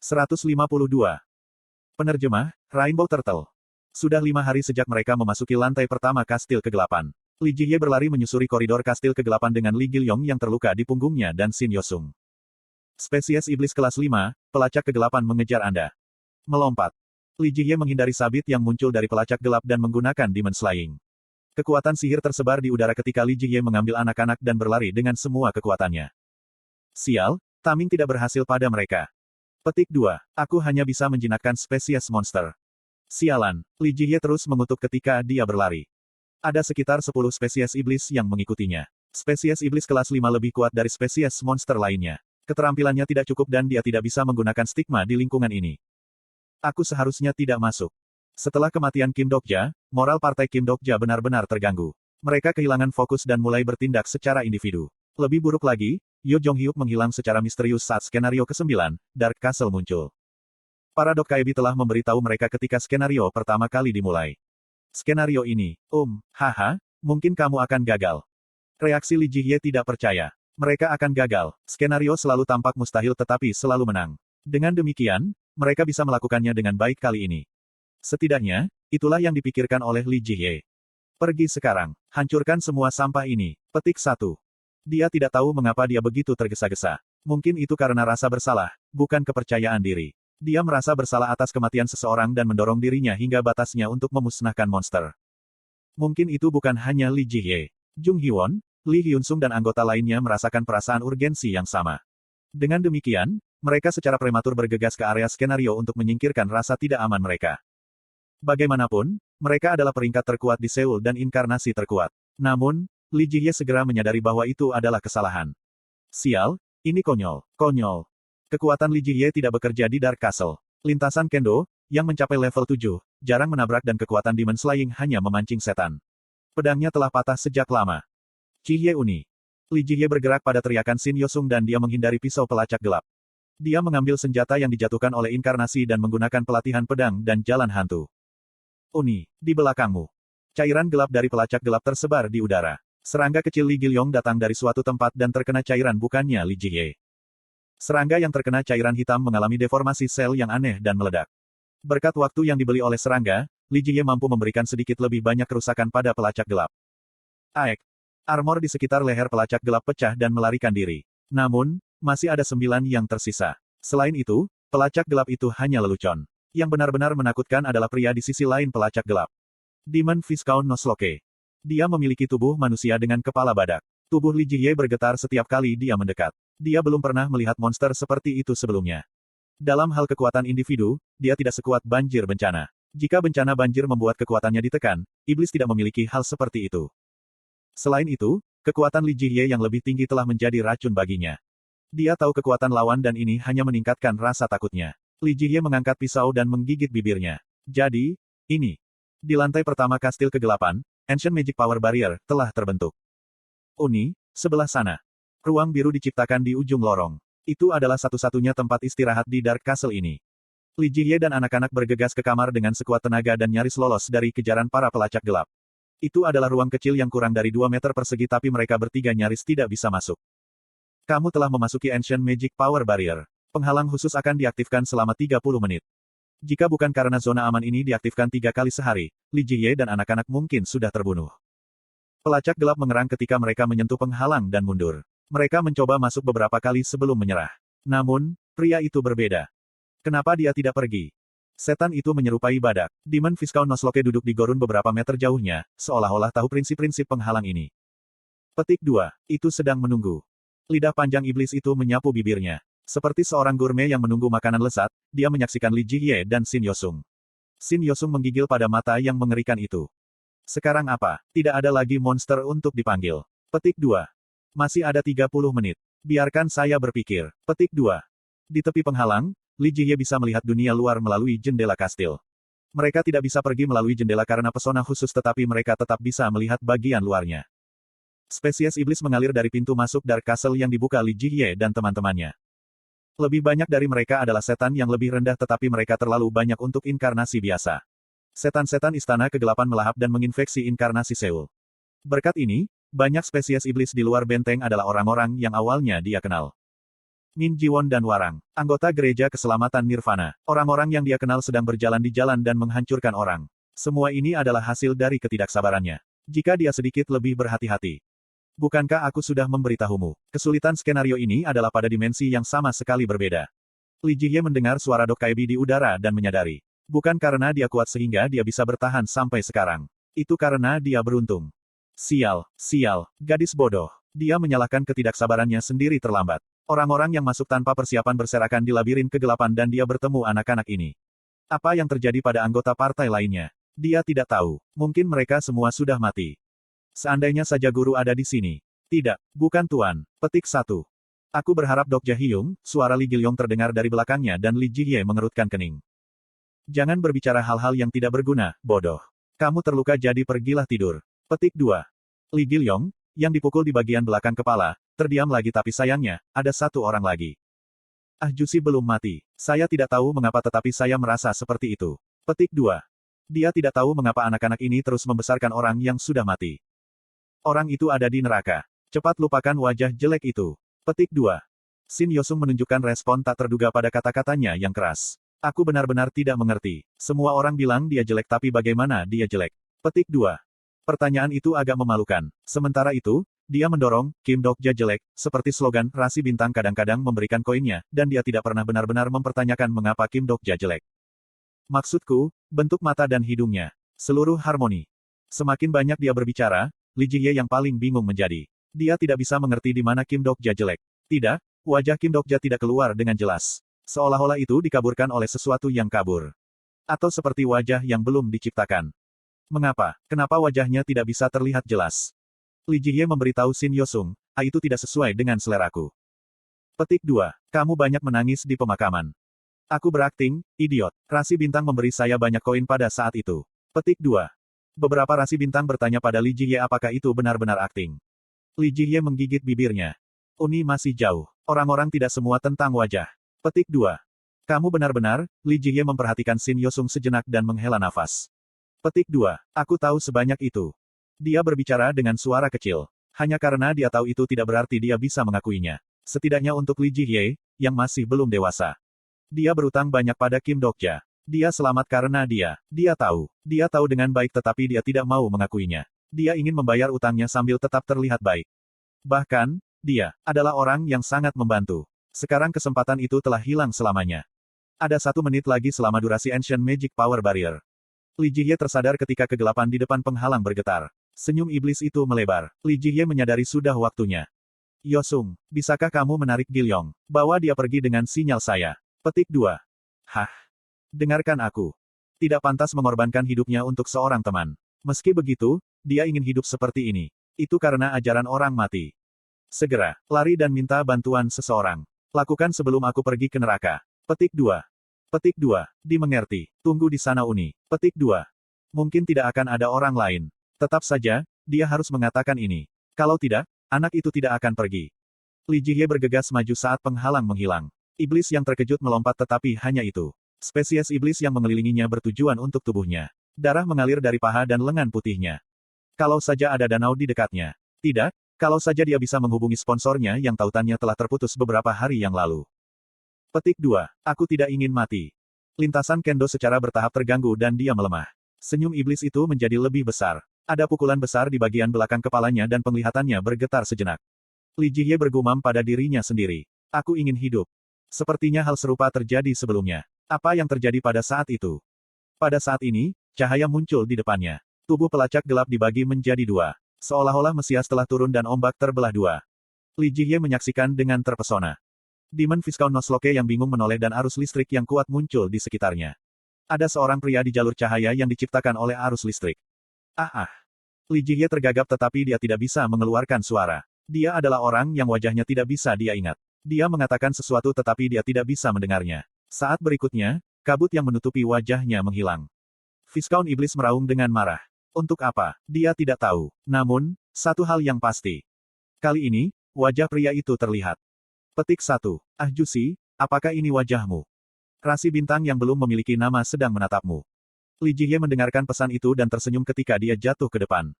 152. Penerjemah, Rainbow Turtle. Sudah 5 hari sejak mereka memasuki lantai pertama kastil kegelapan. Li Jie berlari menyusuri koridor kastil kegelapan dengan Li Gilyong yang terluka di punggungnya dan Xin Yosung. Spesies iblis kelas 5, pelacak kegelapan mengejar Anda. Melompat. Li Jie menghindari sabit yang muncul dari pelacak gelap dan menggunakan Demon Slaying. Kekuatan sihir tersebar di udara ketika Li Jie mengambil anak-anak dan berlari dengan semua kekuatannya. Sial, taming tidak berhasil pada mereka. Petik 2. Aku hanya bisa menjinakkan spesies monster. Sialan, Li Jie terus mengutuk ketika dia berlari. Ada sekitar 10 spesies iblis yang mengikutinya. Spesies iblis kelas 5 lebih kuat dari spesies monster lainnya. Keterampilannya tidak cukup dan dia tidak bisa menggunakan stigma di lingkungan ini. Aku seharusnya tidak masuk. Setelah kematian Kim Dokja, moral partai Kim Dokja benar-benar terganggu. Mereka kehilangan fokus dan mulai bertindak secara individu. Lebih buruk lagi, Yo Jong-hyuk menghilang secara misterius saat skenario ke-9, Dark Castle muncul. Para Dokkaibi telah memberitahu mereka ketika skenario pertama kali dimulai. Skenario ini, haha, mungkin kamu akan gagal. Reaksi Li Jie tidak percaya. Mereka akan gagal. Skenario selalu tampak mustahil tetapi selalu menang. Dengan demikian, mereka bisa melakukannya dengan baik kali ini. Setidaknya, itulah yang dipikirkan oleh Li Jie. Pergi sekarang, hancurkan semua sampah ini. Petik 1. Dia tidak tahu mengapa dia begitu tergesa-gesa. Mungkin itu karena rasa bersalah, bukan kepercayaan diri. Dia merasa bersalah atas kematian seseorang dan mendorong dirinya hingga batasnya untuk memusnahkan monster. Mungkin itu bukan hanya Li Jie. Jung Hee-won, Lee Hyun-sung dan anggota lainnya merasakan perasaan urgensi yang sama. Dengan demikian, mereka secara prematur bergegas ke area skenario untuk menyingkirkan rasa tidak aman mereka. Bagaimanapun, mereka adalah peringkat terkuat di Seoul dan inkarnasi terkuat. Namun, Li Jie segera menyadari bahwa itu adalah kesalahan. Sial, ini konyol, konyol. Kekuatan Li Jie tidak bekerja di Dark Castle. Lintasan Kendo, yang mencapai level 7, jarang menabrak dan kekuatan Demon Slaying hanya memancing setan. Pedangnya telah patah sejak lama. Chihye Uni. Li Jie bergerak pada teriakan Xin Yosung dan dia menghindari pisau pelacak gelap. Dia mengambil senjata yang dijatuhkan oleh inkarnasi dan menggunakan pelatihan pedang dan jalan hantu. Uni, di belakangmu. Cairan gelap dari pelacak gelap tersebar di udara. Serangga kecil Li Gilyong datang dari suatu tempat dan terkena cairan bukannya Li Jie. Serangga yang terkena cairan hitam mengalami deformasi sel yang aneh dan meledak. Berkat waktu yang dibeli oleh serangga, Li Jie mampu memberikan sedikit lebih banyak kerusakan pada pelacak gelap. Aek. Armor di sekitar leher pelacak gelap pecah dan melarikan diri. Namun, masih ada 9 yang tersisa. Selain itu, pelacak gelap itu hanya lelucon. Yang benar-benar menakutkan adalah pria di sisi lain pelacak gelap. Demon Viscount Nosloke. Dia memiliki tubuh manusia dengan kepala badak. Tubuh Li Jie bergetar setiap kali dia mendekat. Dia belum pernah melihat monster seperti itu sebelumnya. Dalam hal kekuatan individu, dia tidak sekuat banjir bencana. Jika bencana banjir membuat kekuatannya ditekan, iblis tidak memiliki hal seperti itu. Selain itu, kekuatan Li Jie yang lebih tinggi telah menjadi racun baginya. Dia tahu kekuatan lawan dan ini hanya meningkatkan rasa takutnya. Li Jie mengangkat pisau dan menggigit bibirnya. Jadi, ini. Di lantai pertama kastil kegelapan, Ancient Magic Power Barrier telah terbentuk. Uni, sebelah sana. Ruang biru diciptakan di ujung lorong. Itu adalah satu-satunya tempat istirahat di Dark Castle ini. Li Jie dan anak-anak bergegas ke kamar dengan sekuat tenaga dan nyaris lolos dari kejaran para pelacak gelap. Itu adalah ruang kecil yang kurang dari 2 meter persegi tapi mereka bertiga nyaris tidak bisa masuk. Kamu telah memasuki Ancient Magic Power Barrier. Penghalang khusus akan diaktifkan selama 30 menit. Jika bukan karena zona aman ini diaktifkan 3 kali sehari, Li Jie dan anak-anak mungkin sudah terbunuh. Pelacak gelap mengerang ketika mereka menyentuh penghalang dan mundur. Mereka mencoba masuk beberapa kali sebelum menyerah. Namun, pria itu berbeda. Kenapa dia tidak pergi? Setan itu menyerupai badak. Demon Viscount Nosloke duduk di gurun beberapa meter jauhnya, seolah-olah tahu prinsip-prinsip penghalang ini. Petik 2. Itu sedang menunggu. Lidah panjang iblis itu menyapu bibirnya. Seperti seorang gurme yang menunggu makanan lezat, dia menyaksikan Li Jie dan Xin Yosung. Xin Yosung menggigil pada mata yang mengerikan itu. Sekarang apa? Tidak ada lagi monster untuk dipanggil. Petik 2. Masih ada 30 menit. Biarkan saya berpikir. Petik 2. Di tepi penghalang, Li Jie bisa melihat dunia luar melalui jendela kastil. Mereka tidak bisa pergi melalui jendela karena pesona khusus tetapi mereka tetap bisa melihat bagian luarnya. Spesies iblis mengalir dari pintu masuk Dark Castle yang dibuka Li Jie dan teman-temannya. Lebih banyak dari mereka adalah setan yang lebih rendah tetapi mereka terlalu banyak untuk inkarnasi biasa. Setan-setan istana kegelapan melahap dan menginfeksi inkarnasi Seoul. Berkat ini, banyak spesies iblis di luar benteng adalah orang-orang yang awalnya dia kenal. Min Jiwon dan Warang, anggota Gereja Keselamatan Nirvana. Orang-orang yang dia kenal sedang berjalan di jalan dan menghancurkan orang. Semua ini adalah hasil dari ketidaksabarannya. Jika dia sedikit lebih berhati-hati. Bukankah aku sudah memberitahumu? Kesulitan skenario ini adalah pada dimensi yang sama sekali berbeda. Li Jihye mendengar suara Dok Kaibi di udara dan menyadari. Bukan karena dia kuat sehingga dia bisa bertahan sampai sekarang. Itu karena dia beruntung. Sial, gadis bodoh. Dia menyalahkan ketidaksabarannya sendiri terlambat. Orang-orang yang masuk tanpa persiapan berserakan di labirin kegelapan dan dia bertemu anak-anak ini. Apa yang terjadi pada anggota partai lainnya? Dia tidak tahu. Mungkin mereka semua sudah mati. Seandainya saja guru ada di sini. Tidak, bukan tuan. Petik 1. Aku berharap Dok Jae-hyung, suara Li Gilyong terdengar dari belakangnya dan Li Jihye mengerutkan kening. Jangan berbicara hal-hal yang tidak berguna, bodoh. Kamu terluka jadi pergilah tidur. Petik 2. Li Gilyong, yang dipukul di bagian belakang kepala, terdiam lagi tapi sayangnya, ada satu orang lagi. Ah Jusi belum mati. Saya tidak tahu mengapa tetapi saya merasa seperti itu. Petik 2. Dia tidak tahu mengapa anak-anak ini terus membesarkan orang yang sudah mati. Orang itu ada di neraka. Cepat lupakan wajah jelek itu. Petik 2. Shin Yosung menunjukkan respon tak terduga pada kata-katanya yang keras. Aku benar-benar tidak mengerti. Semua orang bilang dia jelek tapi bagaimana dia jelek? Petik 2. Pertanyaan itu agak memalukan. Sementara itu, dia mendorong, Kim Dok-ja jelek, seperti slogan, Rasi Bintang kadang-kadang memberikan koinnya, dan dia tidak pernah benar-benar mempertanyakan mengapa Kim Dok-ja jelek. Maksudku, bentuk mata dan hidungnya. Seluruh harmoni. Semakin banyak dia berbicara, Li Jihye yang paling bingung menjadi. Dia tidak bisa mengerti di mana Kim Dok-ja jelek. Tidak, wajah Kim Dok-ja tidak keluar dengan jelas. Seolah-olah itu dikaburkan oleh sesuatu yang kabur. Atau seperti wajah yang belum diciptakan. Mengapa? Kenapa wajahnya tidak bisa terlihat jelas? Li Jihye memberitahu Shin Yosung, itu tidak sesuai dengan seleraku. Petik 2. Kamu banyak menangis di pemakaman. Aku berakting, idiot. Rasi Bintang memberi saya banyak koin pada saat itu. Petik 2. Beberapa Rasi Bintang bertanya pada Li Jihye apakah itu benar-benar akting. Li Jihye menggigit bibirnya. Uni masih jauh. Orang-orang tidak semua tentang wajah. Petik 2. Kamu benar-benar, Li Jihye memperhatikan Shin Yosung sejenak dan menghela nafas. Petik 2. Aku tahu sebanyak itu. Dia berbicara dengan suara kecil. Hanya karena dia tahu itu tidak berarti dia bisa mengakuinya. Setidaknya untuk Li Jihye, yang masih belum dewasa. Dia berutang banyak pada Kim Dok-ja. Dia selamat karena dia tahu. Dia tahu dengan baik tetapi dia tidak mau mengakuinya. Dia ingin membayar utangnya sambil tetap terlihat baik. Bahkan, dia adalah orang yang sangat membantu. Sekarang kesempatan itu telah hilang selamanya. Ada 1 menit lagi selama durasi Ancient Magic Power Barrier. Li Jihye tersadar ketika kegelapan di depan penghalang bergetar. Senyum iblis itu melebar. Li Jihye menyadari sudah waktunya. Yosung, bisakah kamu menarik Gilyong? Bawa dia pergi dengan sinyal saya. Petik 2. Hah? Dengarkan aku. Tidak pantas mengorbankan hidupnya untuk seorang teman. Meski begitu, dia ingin hidup seperti ini. Itu karena ajaran orang mati. Segera, lari dan minta bantuan seseorang. Lakukan sebelum aku pergi ke neraka. Petik 2. Petik 2. Dimengerti. Tunggu di sana Uni. Petik 2. Mungkin tidak akan ada orang lain. Tetap saja, dia harus mengatakan ini. Kalau tidak, anak itu tidak akan pergi. Li Jihye bergegas maju saat penghalang menghilang. Iblis yang terkejut melompat tetapi hanya itu. Spesies iblis yang mengelilinginya bertujuan untuk tubuhnya. Darah mengalir dari paha dan lengan putihnya. Kalau saja ada danau di dekatnya. Tidak, kalau saja dia bisa menghubungi sponsornya yang tautannya telah terputus beberapa hari yang lalu. Petik 2. Aku tidak ingin mati. Lintasan kendo secara bertahap terganggu dan dia melemah. Senyum iblis itu menjadi lebih besar. Ada pukulan besar di bagian belakang kepalanya dan penglihatannya bergetar sejenak. Li Jihye bergumam pada dirinya sendiri. Aku ingin hidup. Sepertinya hal serupa terjadi sebelumnya. Apa yang terjadi pada saat itu? Pada saat ini, cahaya muncul di depannya. Tubuh pelacak gelap dibagi menjadi 2. Seolah-olah Mesias telah turun dan ombak terbelah 2. Li Jihye menyaksikan dengan terpesona. Demon Viscount Nosloke yang bingung menoleh dan arus listrik yang kuat muncul di sekitarnya. Ada seorang pria di jalur cahaya yang diciptakan oleh arus listrik. Li Jihye tergagap tetapi dia tidak bisa mengeluarkan suara. Dia adalah orang yang wajahnya tidak bisa dia ingat. Dia mengatakan sesuatu tetapi dia tidak bisa mendengarnya. Saat berikutnya, kabut yang menutupi wajahnya menghilang. Viscount Iblis meraung dengan marah. Untuk apa? Dia tidak tahu. Namun, satu hal yang pasti. Kali ini, wajah pria itu terlihat. Petik 1. Jusi, apakah ini wajahmu? Rasi Bintang yang belum memiliki nama sedang menatapmu. Li Jihye mendengarkan pesan itu dan tersenyum ketika dia jatuh ke depan.